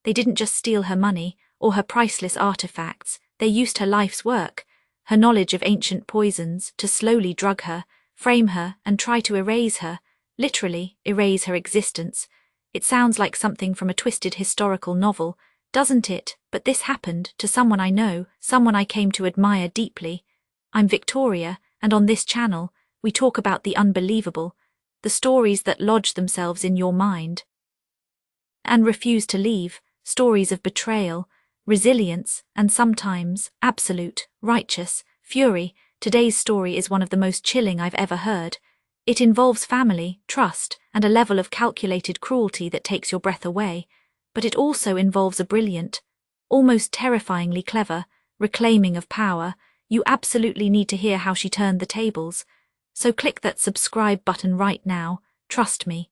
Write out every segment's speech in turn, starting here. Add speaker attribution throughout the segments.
Speaker 1: They didn't just steal her money or her priceless artifacts, they used her life's work, her knowledge of ancient poisons, to slowly drug her, frame her, and try to erase her, literally erase her existence. It sounds like something from a twisted historical novel, doesn't it? But this happened to someone I know, someone I came to admire deeply. I'm Victoria, and on this channel, we talk about the unbelievable, the stories that lodge themselves in your mind and refuse to leave, stories of betrayal, resilience, and sometimes absolute, righteous fury. Today's story is one of the most chilling I've ever heard. It involves family, trust, and a level of calculated cruelty that takes your breath away. But it also involves a brilliant, almost terrifyingly clever, reclaiming of power. You absolutely need to hear how she turned the tables. So click that subscribe button right now, trust me.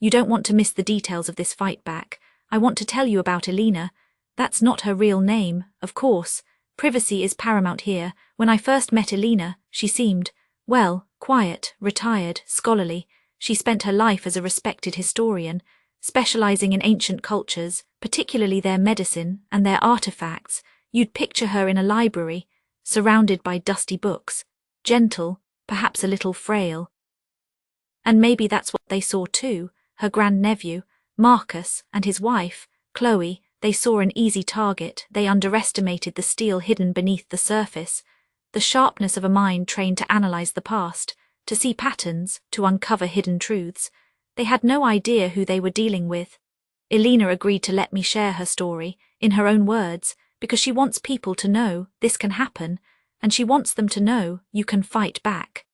Speaker 1: You don't want to miss the details of this fight back. I want to tell you about Elena. That's not her real name, of course. Privacy is paramount here. When I first met Elena, she seemed, well, quiet, retired, scholarly. She spent her life as a respected historian, specializing in ancient cultures, particularly their medicine and their artifacts. You'd picture her in a library, surrounded by dusty books, gentle, perhaps a little frail. And maybe that's what they saw too. Her grandnephew, Marcus, and his wife, Chloe, they saw an easy target. They underestimated the steel hidden beneath the surface, the sharpness of a mind trained to analyze the past, to see patterns, to uncover hidden truths. They had no idea who they were dealing with. Elena agreed to let me share her story, in her own words, because she wants people to know this can happen, and she wants them to know you can fight back.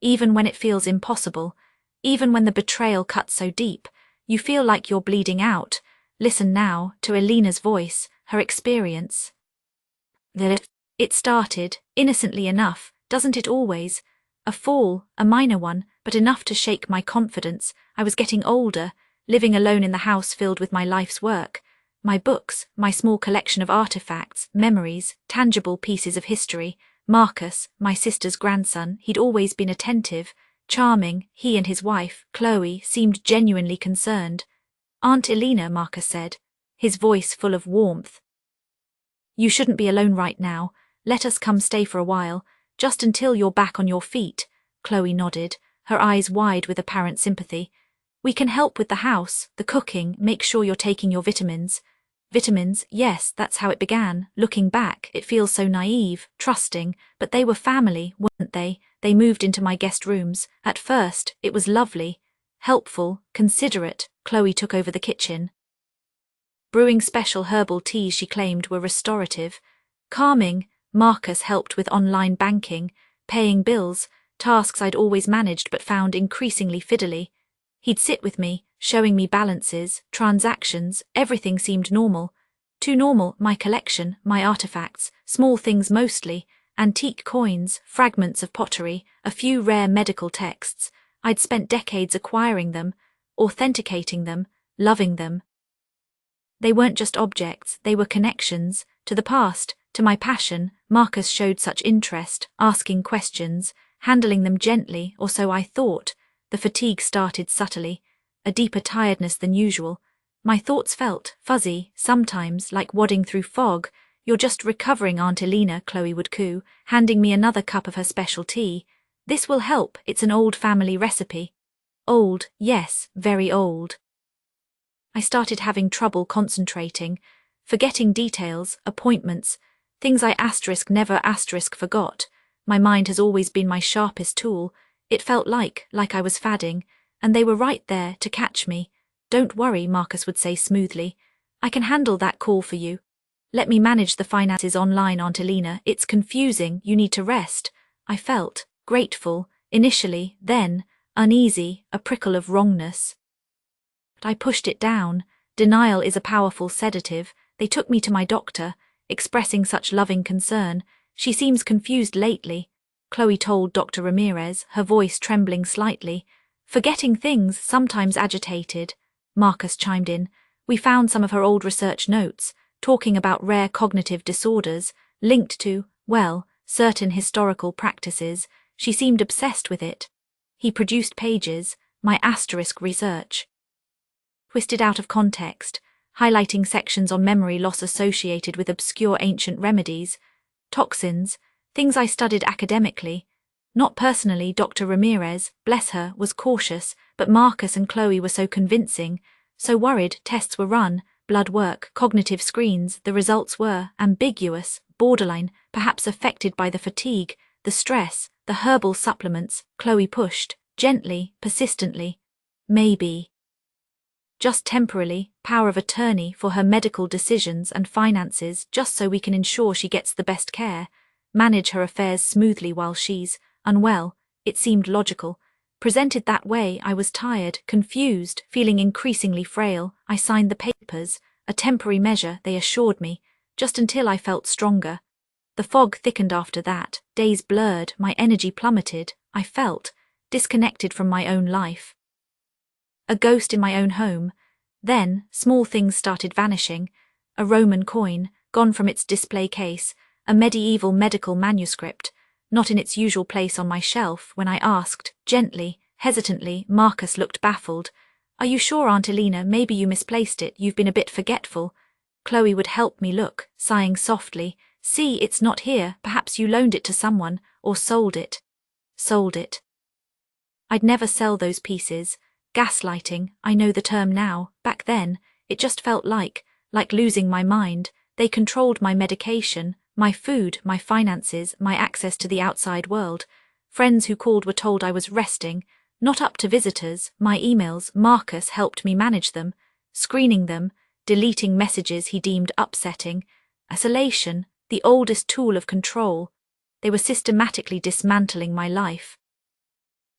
Speaker 1: Even when it feels impossible, even when the betrayal cuts so deep, you feel like you're bleeding out. Listen now to Elena's voice, her experience. It started, innocently enough, doesn't it always? A fall, a minor one, but enough to shake my confidence. I was getting older, living alone in the house filled with my life's work. My books, my small collection of artifacts, memories, tangible pieces of history. Marcus, my sister's grandson, he'd always been attentive, charming. He and his wife, Chloe, seemed genuinely concerned. Aunt Elena, Marcus said, his voice full of warmth. You shouldn't be alone right now. Let us come stay for a while, just until you're back on your feet. Chloe nodded, her eyes wide with apparent sympathy. We can help with the house, the cooking, make sure you're taking your vitamins. Vitamins, yes, that's how it began. Looking back, it feels so naive, trusting, but they were family, weren't they? They moved into my guest rooms. At first, it was lovely, helpful, considerate. Chloe took over the kitchen, brewing special herbal teas she claimed were restorative, calming. Marcus helped with online banking, paying bills, tasks I'd always managed but found increasingly fiddly. He'd sit with me, showing me balances, transactions. Everything seemed normal. Too normal. My collection, my artifacts, small things mostly, antique coins, fragments of pottery, a few rare medical texts. I'd spent decades acquiring them, authenticating them, loving them. They weren't just objects, they were connections, to the past, to my passion. Marcus showed such interest, asking questions, handling them gently, or so I thought. The fatigue started subtly, a deeper tiredness than usual. My thoughts felt fuzzy, sometimes like wadding through fog. You're just recovering, Aunt Elena, Chloe would coo, handing me another cup of her special tea. This will help, it's an old family recipe. Old, yes, very old. I started having trouble concentrating, forgetting details, appointments, things I never forgot. My mind has always been my sharpest tool. It felt like I was fadding, and they were right there to catch me. Don't worry, Marcus would say smoothly. I can handle that call for you. Let me manage the finances online, Aunt Elena. It's confusing, you need to rest. I felt grateful, initially, then uneasy, a prickle of wrongness. But I pushed it down. Denial is a powerful sedative. They took me to my doctor, expressing such loving concern. She seems confused lately, Chloe told Dr. Ramirez, her voice trembling slightly. Forgetting things, sometimes agitated. Marcus chimed in. We found some of her old research notes, talking about rare cognitive disorders, linked to, well, certain historical practices. She seemed obsessed with it. He produced pages, my asterisk research. Twisted out of context, highlighting sections on memory loss associated with obscure ancient remedies, toxins, things I studied academically. Not personally. Dr. Ramirez, bless her, was cautious, but Marcus and Chloe were so convincing, so worried. Tests were run, blood work, cognitive screens. The results were ambiguous, borderline, perhaps affected by the fatigue, the stress, the herbal supplements. Chloe pushed, gently, persistently. Maybe. Just temporarily, power of attorney for her medical decisions and finances, just so we can ensure she gets the best care, manage her affairs smoothly while she's unwell. It seemed logical. Presented that way, I was tired, confused, feeling increasingly frail. I signed the papers, a temporary measure, they assured me, just until I felt stronger. The fog thickened after that, days blurred, my energy plummeted. I felt disconnected from my own life. A ghost in my own home. Then, small things started vanishing. A Roman coin, gone from its display case, a medieval medical manuscript, not in its usual place on my shelf. When I asked, gently, hesitantly, Marcus looked baffled. Are you sure, Aunt Elena? Maybe you misplaced it, you've been a bit forgetful. Chloe would help me look, sighing softly. See, it's not here, perhaps you loaned it to someone, or sold it. Sold it. I'd never sell those pieces. Gaslighting, I know the term now. Back then, it just felt like losing my mind. They controlled my medication, my food, my finances, my access to the outside world. Friends who called were told I was resting, not up to visitors. My emails, Marcus helped me manage them, screening them, deleting messages he deemed upsetting. Isolation, the oldest tool of control. They were systematically dismantling my life,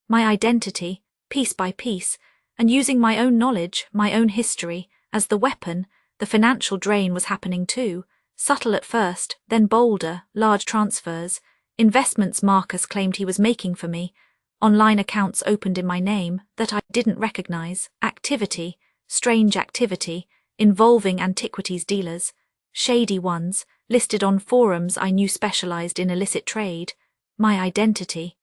Speaker 1: my identity, piece by piece, and using my own knowledge, my own history, as the weapon. The financial drain was happening too, subtle at first, then bolder, large transfers, investments Marcus claimed he was making for me, online accounts opened in my name that I didn't recognize, activity, strange activity, involving antiquities dealers, shady ones, listed on forums I knew specialized in illicit trade. My identity,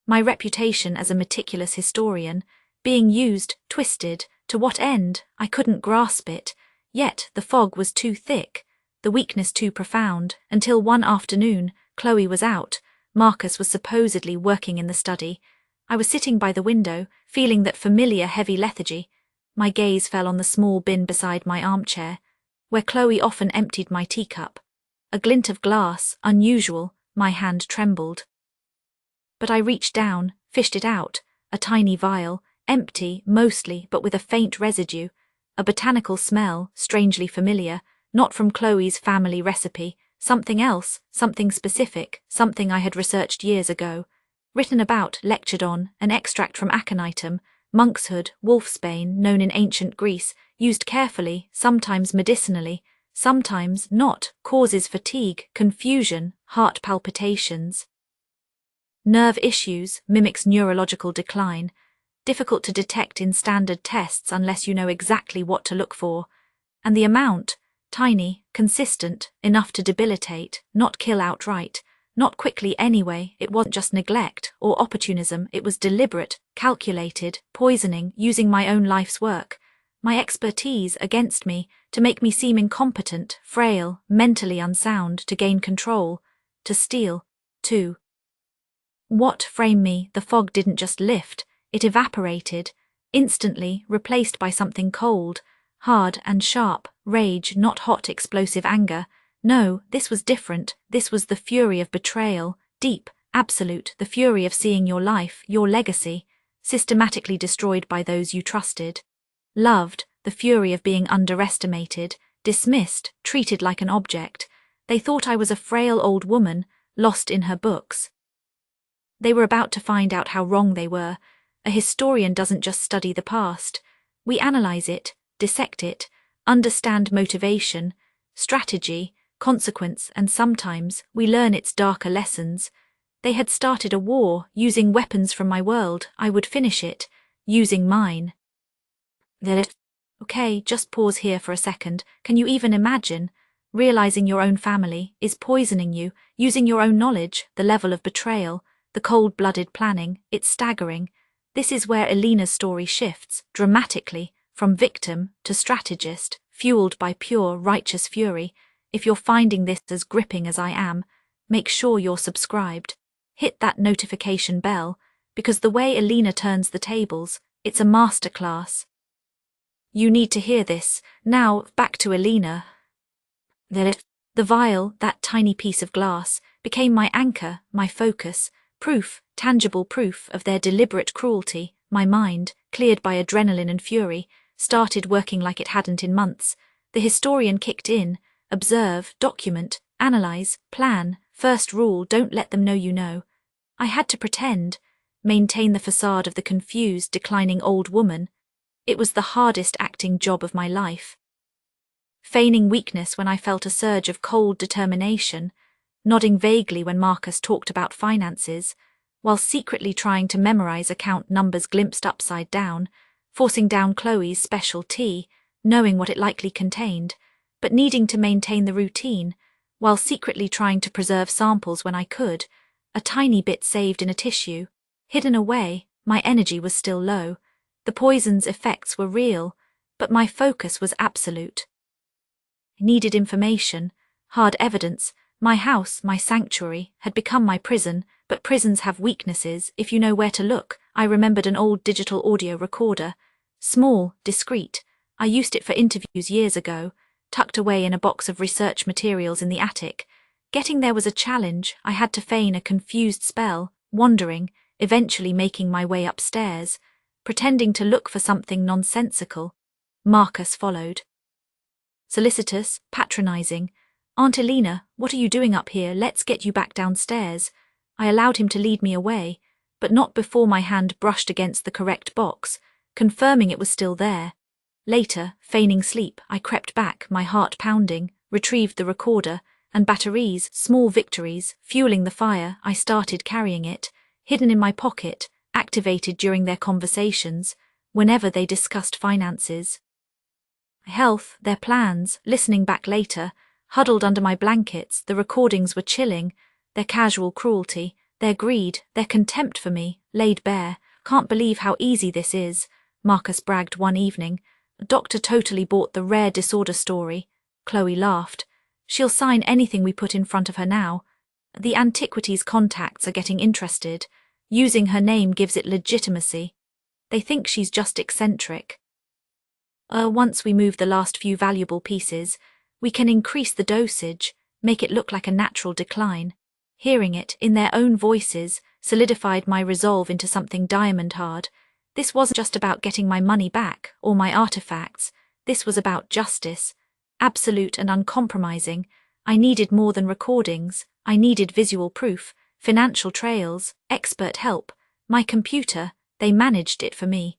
Speaker 1: my reputation as a meticulous historian, being used, twisted. To what end? I couldn't grasp it. Yet the fog was too thick, the weakness too profound, until one afternoon, Chloe was out, Marcus was supposedly working in the study. I was sitting by the window, feeling that familiar heavy lethargy. My gaze fell on the small bin beside my armchair, where Chloe often emptied my teacup. A glint of glass, unusual, my hand trembled. But I reached down, fished it out, a tiny vial, empty, mostly, but with a faint residue, a botanical smell, strangely familiar, not from Chloe's family recipe, something else, something specific, something I had researched years ago, written about, lectured on, an extract from aconitum, monkshood, wolfsbane, known in ancient Greece, used carefully, sometimes medicinally, sometimes not, causes fatigue, confusion, heart palpitations. Nerve issues, mimics neurological decline, difficult to detect in standard tests unless you know exactly what to look for, and the amount, tiny, consistent, enough to debilitate, not kill outright, not quickly anyway. It wasn't just neglect or opportunism, it was deliberate, calculated, poisoning, using my own life's work, my expertise against me, to make me seem incompetent, frail, mentally unsound, to gain control, to steal, to. What framed me? The fog didn't just lift, it evaporated, instantly replaced by something cold, hard and sharp, rage, not hot explosive anger. No, this was different. This was the fury of betrayal, deep, absolute, the fury of seeing your life, your legacy, systematically destroyed by those you trusted, loved, the fury of being underestimated, dismissed, treated like an object. They thought I was a frail old woman, lost in her books. They were about to find out how wrong they were. A historian doesn't just study the past. We analyze it, dissect it, understand motivation, strategy, consequence, and sometimes we learn its darker lessons. They had started a war, using weapons from my world. I would finish it, using mine. Okay, just pause here for a second. Can you even imagine? Realizing your own family is poisoning you, using your own knowledge, the level of betrayal, the cold-blooded planning, it's staggering. This is where Elena's story shifts, dramatically, from victim to strategist, fueled by pure, righteous fury. If you're finding this as gripping as I am, make sure you're subscribed. Hit that notification bell, because the way Alina turns the tables, it's a masterclass. You need to hear this. Now, back to Alina. The vial, that tiny piece of glass, became my anchor, my focus, proof, tangible proof of their deliberate cruelty. My mind, cleared by adrenaline and fury, started working like it hadn't in months. The historian kicked in. Observe, document, analyze, plan. First rule, don't let them know you know. I had to pretend, maintain the facade of the confused, declining old woman. It was the hardest acting job of my life. Feigning weakness when I felt a surge of cold determination, nodding vaguely when Marcus talked about finances, while secretly trying to memorize account numbers glimpsed upside down, forcing down Chloe's special tea, knowing what it likely contained, but needing to maintain the routine, while secretly trying to preserve samples when I could, a tiny bit saved in a tissue. Hidden away, my energy was still low. The poison's effects were real, but my focus was absolute. Needed information, hard evidence. My house, my sanctuary, had become my prison, but prisons have weaknesses if you know where to look. I remembered an old digital audio recorder. Small, discreet. I used it for interviews years ago, tucked away in a box of research materials in the attic. Getting there was a challenge. I had to feign a confused spell, wandering, eventually making my way upstairs, pretending to look for something nonsensical. Marcus followed. Solicitous, patronizing. Aunt Alina, what are you doing up here? Let's get you back downstairs. I allowed him to lead me away, but not before my hand brushed against the correct box, confirming it was still there. Later, feigning sleep, I crept back, my heart pounding, retrieved the recorder, and batteries, small victories, fueling the fire. I started carrying it, hidden in my pocket, activated during their conversations, whenever they discussed finances. Health, their plans, listening back later, huddled under my blankets, the recordings were chilling, their casual cruelty, their greed, their contempt for me, laid bare. Can't believe how easy this is, Marcus bragged one evening. Doctor totally bought the rare disorder story. Chloe laughed. She'll sign anything we put in front of her now. The antiquities contacts are getting interested. Using her name gives it legitimacy. They think she's just eccentric. Once we move the last few valuable pieces, we can increase the dosage, make it look like a natural decline. Hearing it, in their own voices, solidified my resolve into something diamond hard. This wasn't just about getting my money back, or my artifacts. This was about justice. Absolute and uncompromising. I needed more than recordings. I needed visual proof, financial trails, expert help. My computer, they managed it for me.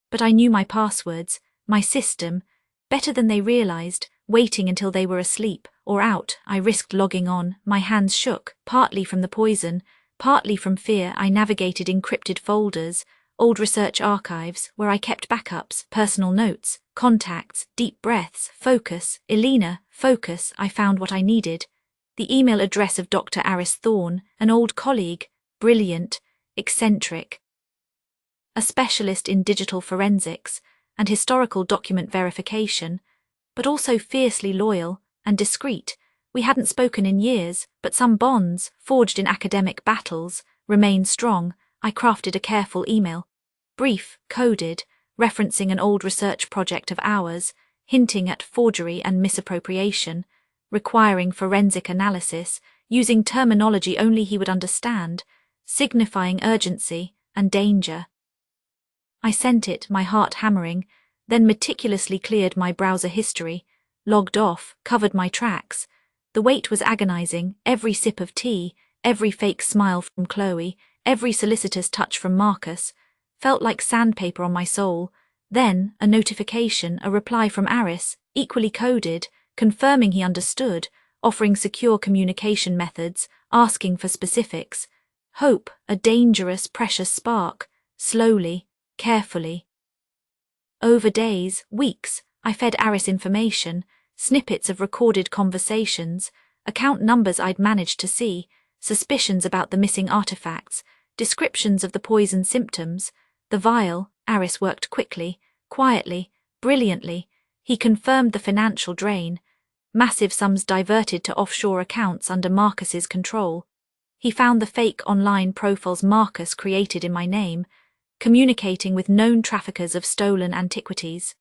Speaker 1: But I knew my passwords, my system, better than they realized. Waiting until they were asleep or out, I risked logging on. My hands shook, partly from the poison, partly from fear. I navigated encrypted folders, old research archives where I kept backups, personal notes, contacts, deep breaths, focus. Alina, focus. I found what I needed. The email address of Dr. Aris Thorne, an old colleague, brilliant, eccentric. A specialist in digital forensics and historical document verification, but also fiercely loyal and discreet. We hadn't spoken in years, but some bonds, forged in academic battles, remained strong. I crafted a careful email. Brief, coded, referencing an old research project of ours, hinting at forgery and misappropriation, requiring forensic analysis, using terminology only he would understand, signifying urgency and danger. I sent it, my heart hammering, then meticulously cleared my browser history, logged off, covered my tracks. The wait was agonizing, every sip of tea, every fake smile from Chloe, every solicitous touch from Marcus, felt like sandpaper on my soul. Then, a notification, a reply from Aris, equally coded, confirming he understood, offering secure communication methods, asking for specifics. Hope, a dangerous, precious spark, slowly, carefully. Over days, weeks, I fed Aris information, snippets of recorded conversations, account numbers I'd managed to see, suspicions about the missing artifacts, descriptions of the poison symptoms. The vial, Aris worked quickly, Quietly, brilliantly, he confirmed the financial drain. Massive sums diverted to offshore accounts under Marcus's control. He found the fake online profiles Marcus created in my name, communicating with known traffickers of stolen antiquities.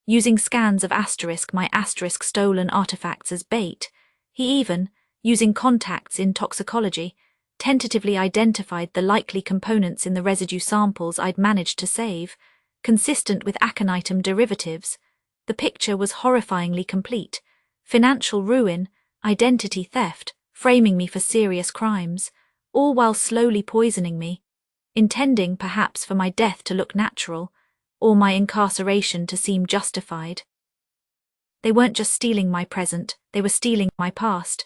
Speaker 1: Using scans of my stolen artifacts as bait, he even, using contacts in toxicology, tentatively identified the likely components in the residue samples I'd managed to save, consistent with aconitum derivatives. The picture was horrifyingly complete: financial ruin, identity theft, framing me for serious crimes, all while slowly poisoning me, intending perhaps for my death to look natural, or my incarceration to seem justified. They weren't just stealing my present, they were stealing my past,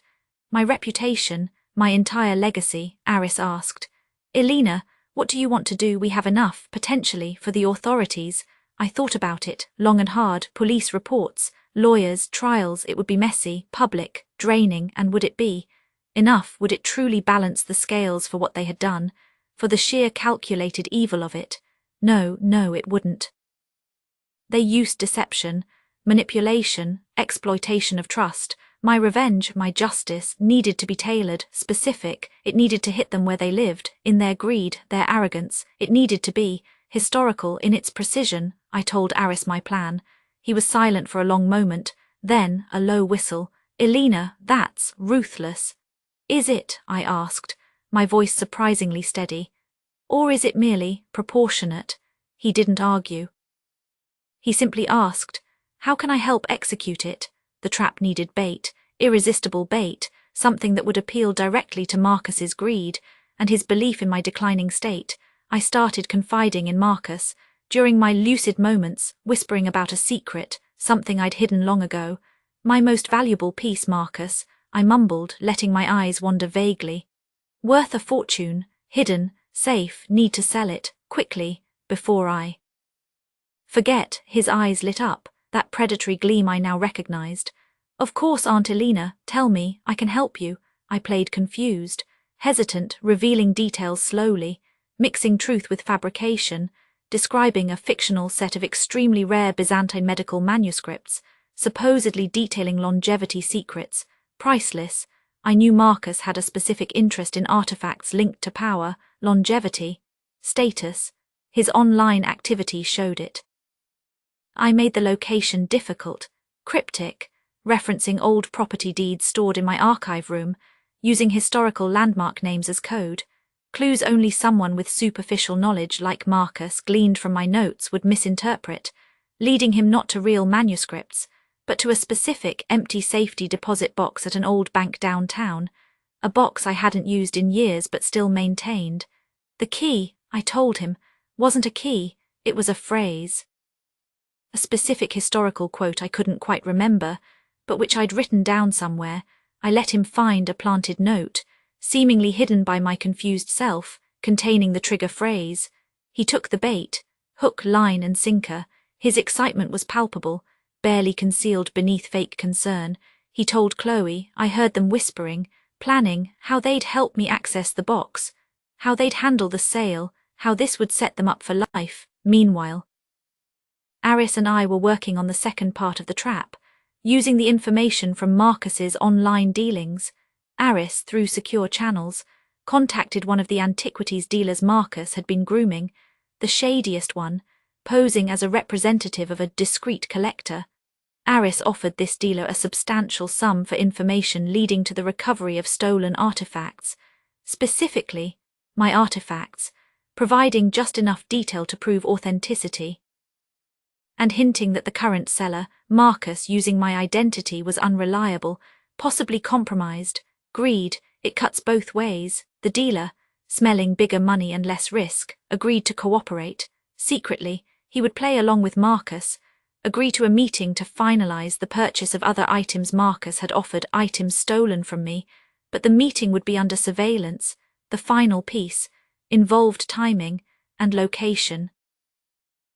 Speaker 1: my reputation, my entire legacy. Aris asked. Elena, what do you want to do? We have enough, potentially, for the authorities. I thought about it, long and hard. Police reports, lawyers, trials. It would be messy, public, draining, and would it be enough? Would it truly balance the scales for what they had done, for the sheer calculated evil of it? No, it wouldn't. They used deception, manipulation, exploitation of trust. My revenge, my justice, needed to be tailored, specific. It needed to hit them where they lived, in their greed, their arrogance. It needed to be historical in its precision. I told Aris my plan. He was silent for a long moment, then a low whistle. Elena, that's ruthless. Is it? I asked, my voice surprisingly steady. Or is it merely proportionate? He didn't argue. He simply asked, how can I help execute it? The trap needed bait, irresistible bait, something that would appeal directly to Marcus's greed and his belief in my declining state. I started confiding in Marcus, during my lucid moments, whispering about a secret, something I'd hidden long ago. My most valuable piece, Marcus, I mumbled, letting my eyes wander vaguely. Worth a fortune, hidden, safe, need to sell it, quickly, before I forget. His eyes lit up, that predatory gleam I now recognized. Of course, Aunt Elena, tell me, I can help you. I played confused, hesitant, revealing details slowly, mixing truth with fabrication, describing a fictional set of extremely rare Byzantine medical manuscripts, supposedly detailing longevity secrets, priceless. I knew Marcus had a specific interest in artifacts linked to power, longevity, status. His online activity showed it. I made the location difficult, cryptic, referencing old property deeds stored in my archive room, using historical landmark names as code, clues only someone with superficial knowledge like Marcus gleaned from my notes would misinterpret, leading him not to real manuscripts, but to a specific empty safety deposit box at an old bank downtown, a box I hadn't used in years but still maintained. The key, I told him, wasn't a key, it was a phrase. A specific historical quote I couldn't quite remember, but which I'd written down somewhere. I let him find a planted note, seemingly hidden by my confused self, containing the trigger phrase. He took the bait, hook, line and sinker. His excitement was palpable, barely concealed beneath fake concern. He told Chloe, I heard them whispering, planning how they'd help me access the box, how they'd handle the sale, how this would set them up for life. Meanwhile, Aris and I were working on the second part of the trap, using the information from Marcus's online dealings. Aris, through secure channels, contacted one of the antiquities dealers Marcus had been grooming, the shadiest one, posing as a representative of a discreet collector. Aris offered this dealer a substantial sum for information leading to the recovery of stolen artifacts, specifically, my artifacts, providing just enough detail to prove authenticity, and hinting that the current seller, Marcus, using my identity, was unreliable, possibly compromised. Greed, it cuts both ways. The dealer, smelling bigger money and less risk, agreed to cooperate. Secretly, he would play along with Marcus, agree to a meeting to finalize the purchase of other items. Marcus had offered items stolen from me, but the meeting would be under surveillance. The final piece involved timing and location.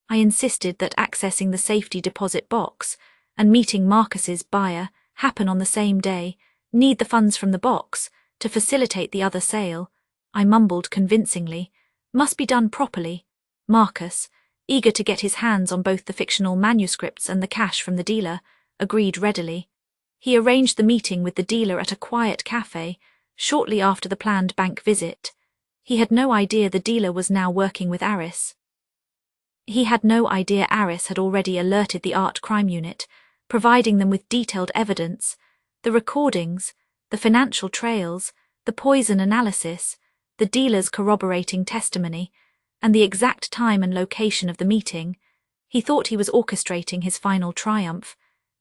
Speaker 1: I insisted that accessing the safety deposit box and meeting Marcus's buyer happen on the same day, need the funds from the box to facilitate the other sale. I mumbled convincingly, must be done properly. Marcus, eager to get his hands on both the fictional manuscripts and the cash from the dealer, agreed readily. He arranged the meeting with the dealer at a quiet cafe, shortly after the planned bank visit. He had no idea the dealer was now working with Aris. He had no idea Aris had already alerted the art crime unit, providing them with detailed evidence, the recordings, the financial trails, the poison analysis, the dealer's corroborating testimony, and the exact time and location of the meeting. He thought he was orchestrating his final triumph.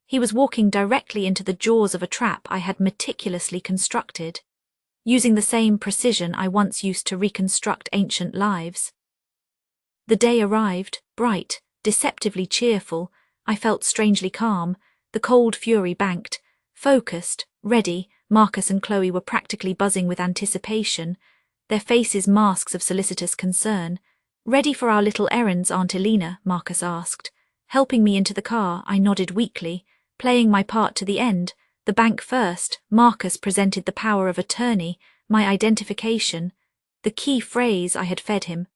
Speaker 1: He was walking directly into the jaws of a trap I had meticulously constructed, using the same precision I once used to reconstruct ancient lives. The day arrived, bright, deceptively cheerful. I felt strangely calm, the cold fury banked, focused, ready. Marcus and Chloe were practically buzzing with anticipation, their faces masks of solicitous concern. "Ready for our little errands, Aunt Elena?" Marcus asked. Helping me into the car, I nodded weakly, playing my part to the end. The bank first. Marcus presented the power of attorney, my identification, the key phrase I had fed him.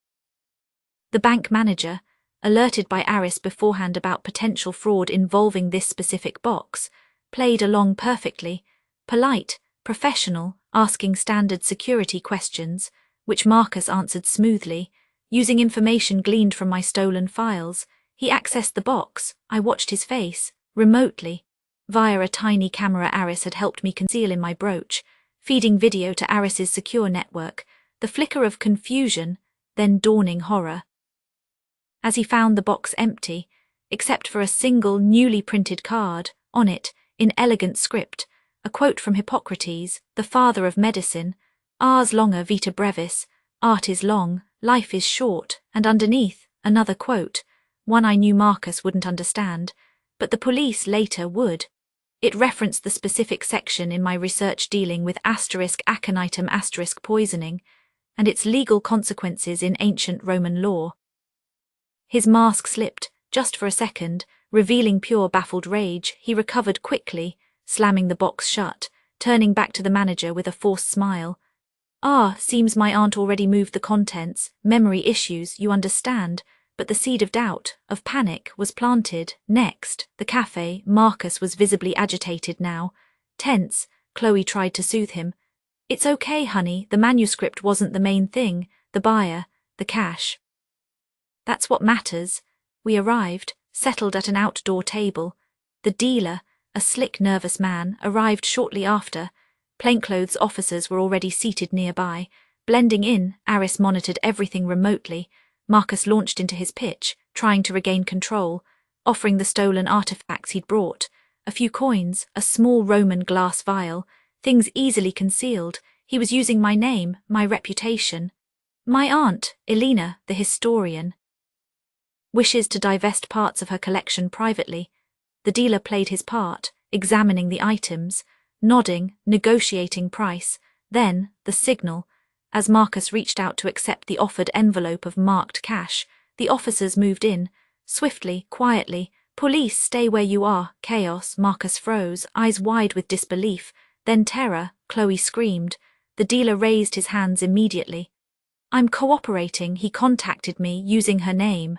Speaker 1: The bank manager, alerted by Aris beforehand about potential fraud involving this specific box, played along perfectly, polite, professional, asking standard security questions, which Marcus answered smoothly. Using information gleaned from my stolen files, he accessed the box. I watched his face, remotely, via a tiny camera Aris had helped me conceal in my brooch, feeding video to Aris's secure network, the flicker of confusion, then dawning horror. As he found the box empty, except for a single newly printed card, on it, in elegant script, a quote from Hippocrates, the father of medicine, "Ars longa vita brevis," art is long, life is short, and underneath, another quote, one I knew Marcus wouldn't understand, but the police later would. It referenced the specific section in my research dealing with aconitum poisoning, and its legal consequences in ancient Roman law. His mask slipped, just for a second, revealing pure baffled rage. He recovered quickly, slamming the box shut, turning back to the manager with a forced smile. "Ah, seems my aunt already moved the contents. Memory issues, you understand." But the seed of doubt, of panic, was planted. Next, the cafe. Marcus was visibly agitated now. Tense, Chloe tried to soothe him. "It's okay, honey, the manuscript wasn't the main thing. The buyer, the cash. That's what matters." We arrived, settled at an outdoor table. The dealer, a slick, nervous man, arrived shortly after. Plainclothes officers were already seated nearby. Blending in, Aris monitored everything remotely. Marcus launched into his pitch, trying to regain control, offering the stolen artifacts he'd brought. A few coins, a small Roman glass vial, things easily concealed. He was using my name, my reputation. My aunt, Elena, the historian, wishes to divest parts of her collection privately. The dealer played his part, examining the items, nodding, negotiating price. Then, the signal. As Marcus reached out to accept the offered envelope of marked cash, the officers moved in, swiftly, quietly. "Police, stay where you are." Chaos. Marcus froze, eyes wide with disbelief, then terror. Chloe screamed. The dealer raised his hands immediately. "I'm cooperating," he contacted me using her name.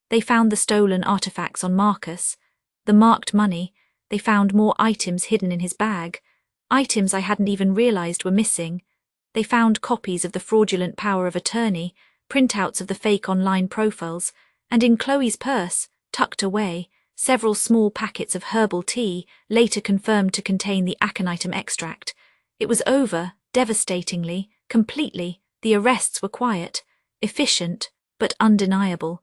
Speaker 1: They found the stolen artifacts on Marcus, the marked money. They found more items hidden in his bag, items I hadn't even realized were missing. They found copies of the fraudulent power of attorney, printouts of the fake online profiles, and in Chloe's purse, tucked away, several small packets of herbal tea, later confirmed to contain the aconitum extract. It was over, devastatingly, completely. The arrests were quiet, efficient, but undeniable.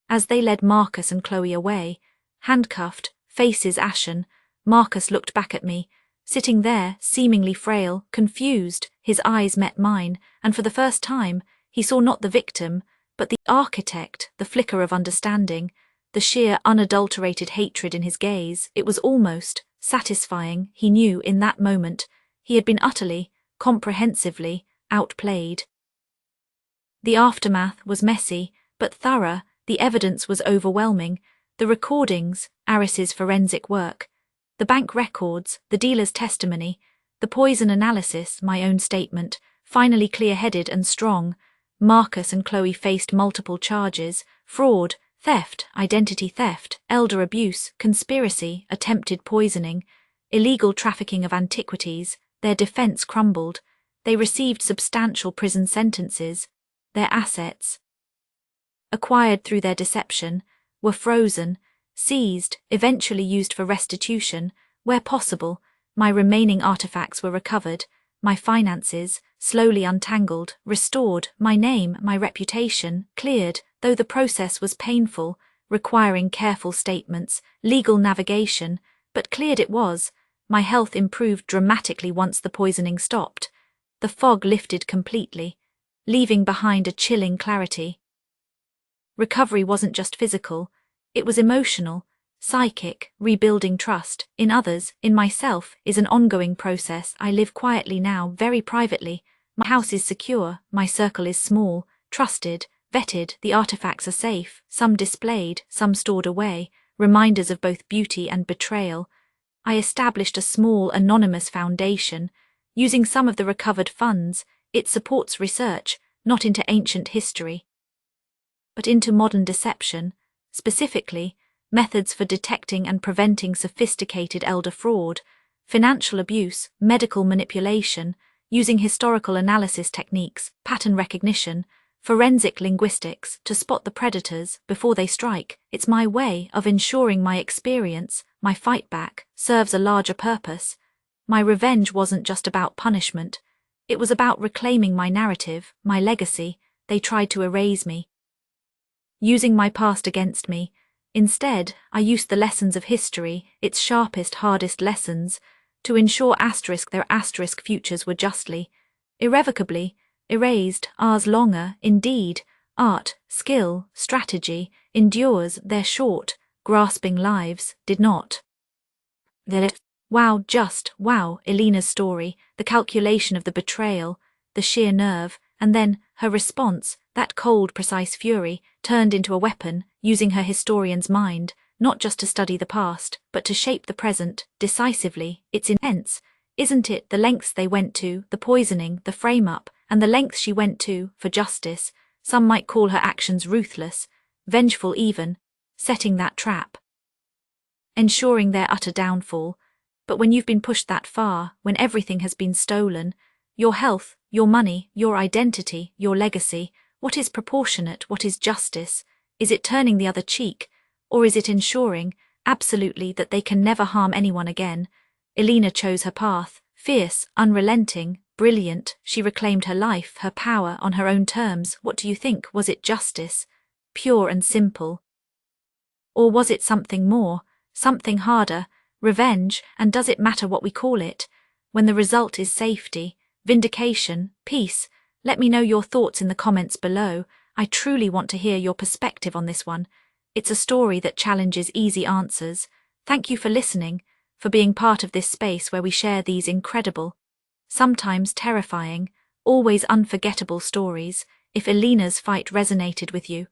Speaker 1: As they led Marcus and Chloe away, handcuffed, faces ashen, Marcus looked back at me, sitting there, seemingly frail, confused. His eyes met mine, and for the first time, he saw not the victim, but the architect, the flicker of understanding, the sheer, unadulterated hatred in his gaze. It was almost satisfying. He knew, in that moment, he had been utterly, comprehensively, outplayed. The aftermath was messy, but thorough. The evidence was overwhelming. The recordings, Aris's forensic work, the bank records, the dealer's testimony, the poison analysis, my own statement, finally clear-headed and strong. Marcus and Chloe faced multiple charges: fraud, theft, identity theft, elder abuse, conspiracy, attempted poisoning, illegal trafficking of antiquities. Their defense crumbled. They received substantial prison sentences. Their assets, acquired through their deception, were frozen, seized, eventually used for restitution. Where possible, my remaining artifacts were recovered, my finances, slowly untangled, restored, my name, my reputation, cleared, though the process was painful, requiring careful statements, legal navigation, but cleared it was. My health improved dramatically once the poisoning stopped. The fog lifted completely, leaving behind a chilling clarity. Recovery wasn't just physical, it was emotional, psychic. Rebuilding trust, in others, in myself, is an ongoing process. I live quietly now, very privately. My house is secure, my circle is small, trusted, vetted. The artifacts are safe, some displayed, some stored away, reminders of both beauty and betrayal. I established a small, anonymous foundation. Using some of the recovered funds, it supports research, not into ancient history, but into modern deception, specifically methods for detecting and preventing sophisticated elder fraud, financial abuse, medical manipulation, using historical analysis techniques, pattern recognition, forensic linguistics to spot the predators before they strike. It's my way of ensuring my experience, my fight back, serves a larger purpose. My revenge wasn't just about punishment. It was about reclaiming my narrative, my legacy. They tried to erase me, using my past against me. Instead, I used the lessons of history, its sharpest, hardest lessons, to ensure their futures were justly, irrevocably, erased. Ours longer, indeed. Art, skill, strategy, endures. Their short, grasping lives did not. Wow, just wow. Elena's story, the calculation of the betrayal, the sheer nerve, and then her response, that cold, precise fury, turned into a weapon, using her historian's mind, not just to study the past, but to shape the present, decisively. It's intense, isn't it? The lengths they went to, the poisoning, the frame-up, and the lengths she went to, for justice. Some might call her actions ruthless, vengeful even, setting that trap, ensuring their utter downfall. But when you've been pushed that far, when everything has been stolen, your health, your money, your identity, your legacy, what is proportionate, what is justice? Is it turning the other cheek, or is it ensuring, absolutely, that they can never harm anyone again? Elena chose her path, fierce, unrelenting, brilliant. She reclaimed her life, her power, on her own terms. What do you think? Was it justice, pure and simple? Or was it something more, something harder, revenge? And does it matter what we call it, when the result is safety, vindication, peace? Let me know your thoughts in the comments below. I truly want to hear your perspective on this one. It's a story that challenges easy answers. Thank you for listening, for being part of this space where we share these incredible, sometimes terrifying, always unforgettable stories. If Elena's fight resonated with you,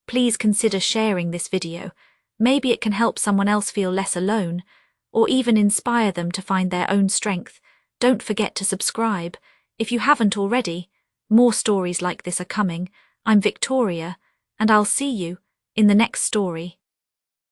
Speaker 1: please consider sharing this video. Maybe it can help someone else feel less alone, or even inspire them to find their own strength. Don't forget to subscribe if you haven't already. More stories like this are coming. I'm Victoria, and I'll see you in the next story.